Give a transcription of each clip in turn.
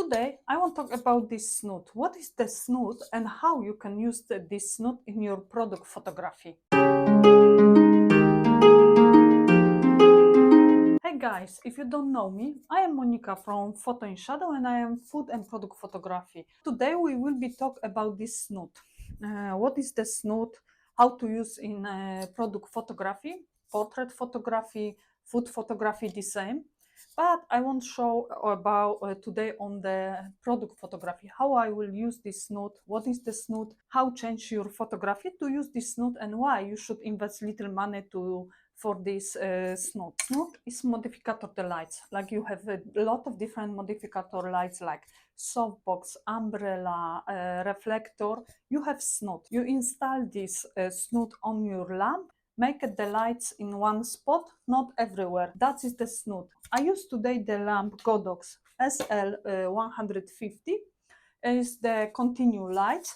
Today I want to talk about this snoot. What is the snoot and how you can use this snoot in your product photography. Hey guys, if you don't know me, I am Monica from Fotoinshadows and I am food and product photography. Today we will be talk about this snoot. What is the snoot? How to use in product photography, portrait photography, food photography, the same. But I want to show about today on the product photography, how I will use this snoot, what is the snoot, how change your photography to use this snoot, and why you should invest little money for this snoot. Snoot is modificator the lights. Like you have a lot of different modificator lights like softbox, umbrella, reflector. You have snoot. You install this snoot on your lamp. Make the lights in one spot, not everywhere. That is the snoot. I use today the lamp Godox SL150. Is the continue light.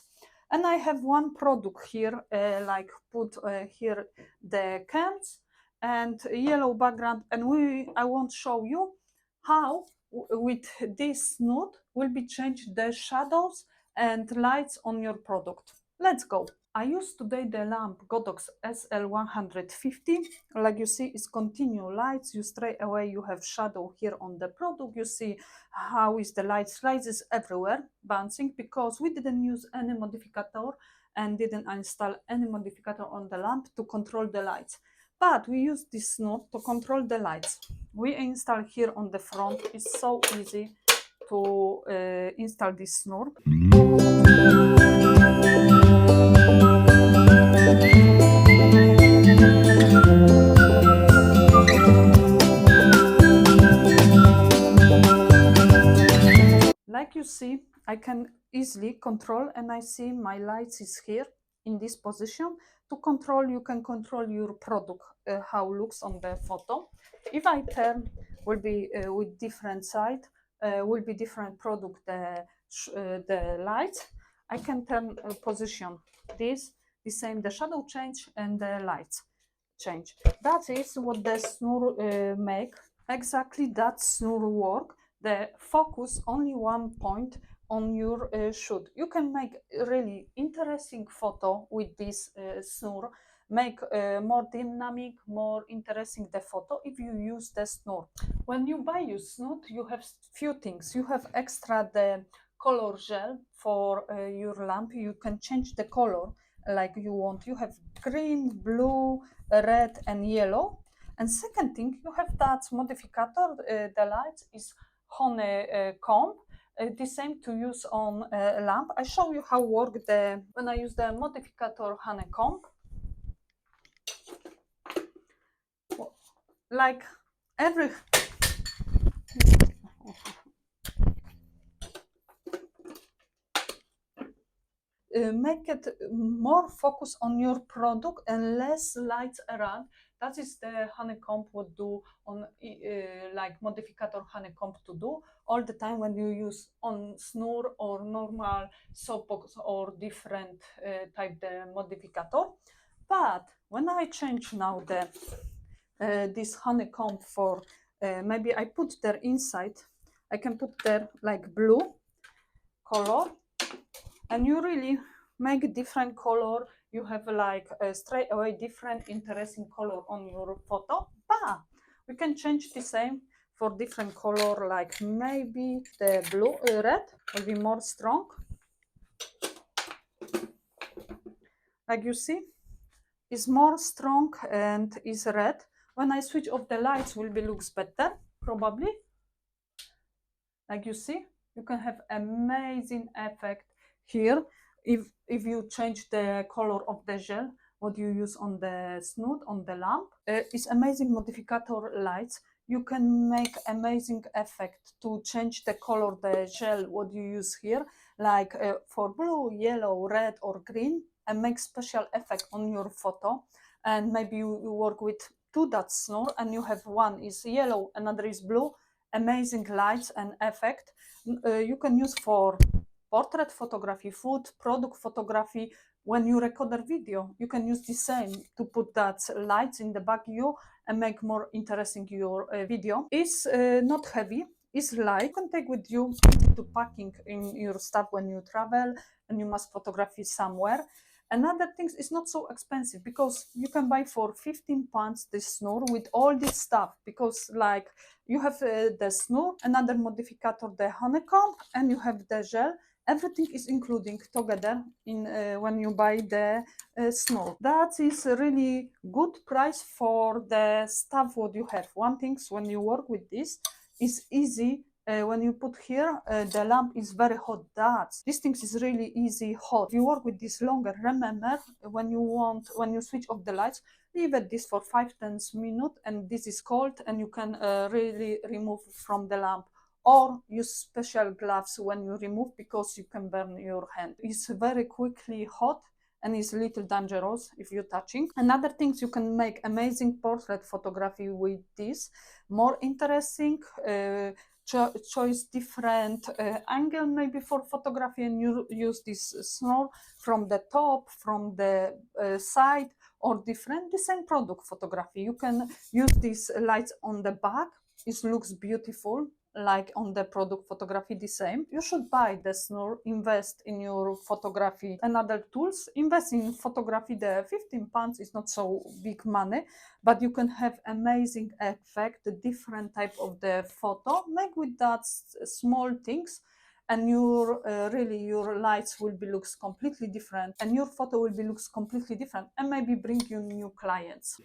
And I have one product here, like put here the cans and yellow background. And I want to show you how with this snoot will be changed the shadows and lights on your product. Let's go. I use today the lamp Godox SL150. Like you see, it's continue lights. You straight away you have shadow here on the product. You see how is the light slices everywhere bouncing because we didn't use any modificator and didn't install any modificator on the lamp to control the lights. But we use this snoot to control the lights. We install here on the front. It's so easy to install this snoot. Like you see, I can easily control, and I see my lights is here in this position. To control, you can control your product, how it looks on the photo. If I turn, will be with different side, will be different product, the light. I can turn position this, the same, the shadow change and the lights change. That is what the snur make. Exactly that snur work. The focus only one point on your shoot. You can make really interesting photo with this snur, make more dynamic, more interesting the photo if you use the snur. When you buy your snoot, you have few things. You have extra the color gel for your lamp. You can change the color like you want. You have green, blue, red and yellow. And second thing, you have that modificator, the light is honeycomb, the same to use on a lamp. I show you how work when I use the modificator honeycomb. Like every make it more focus on your product and less lights around. That is the honeycomb would do on like modificator honeycomb to do all the time when you use on snur or normal soapbox or different type the modificator. But when I change now the this honeycomb for maybe I put there inside, I can put there like blue color, and you really make a different color. You have like straight away different interesting color on your photo. But we can change the same for different color, like maybe the blue red will be more strong. Like you see, is more strong and is red. When I switch off the lights, will be looks better probably. Like you see, you can have amazing effect here if you change the color of the gel what you use on the snoot on the lamp. It's amazing modificator lights. You can make amazing effect to change the color the gel what you use here, like for blue, yellow, red or green, and make special effect on your photo. And maybe you work with two that snur and you have one is yellow, another is blue. Amazing lights and effect you can use for portrait photography, food, product photography. When you record a video, you can use the same to put that lights in the back you and make more interesting your video. It's not heavy. is light. You can take with you to packing in your stuff when you travel and you must photography somewhere. Another thing is not so expensive because you can buy for 15 pounds this snore with all this stuff, because like you have the snore, another modificator, the honeycomb, and you have the gel. Everything is including together in when you buy the snore. That is a really good price for the stuff what you have. One thing when you work with this is easy. When you put here, the lamp is very hot. This thing is really easy hot. If you work with this longer, remember when you switch off the lights, leave it this for 5-10 minutes, and this is cold, and you can really remove from the lamp. Or use special gloves when you remove, because you can burn your hand. It's very quickly hot and is little dangerous if you're touching. Another things, you can make amazing portrait photography with this. More interesting, choose different angle maybe for photography, and you use this snore from the top, from the side, or different. The same product photography, you can use these lights on the back. It looks beautiful like on the product photography. The same, you should buy the snore, invest in your photography and other tools. Invest in photography. The 15 pounds is not so big money, but you can have amazing effect, different type of the photo. Make with that small things, and your really your lights will be looks completely different, and your photo will be looks completely different, and maybe bring you new clients.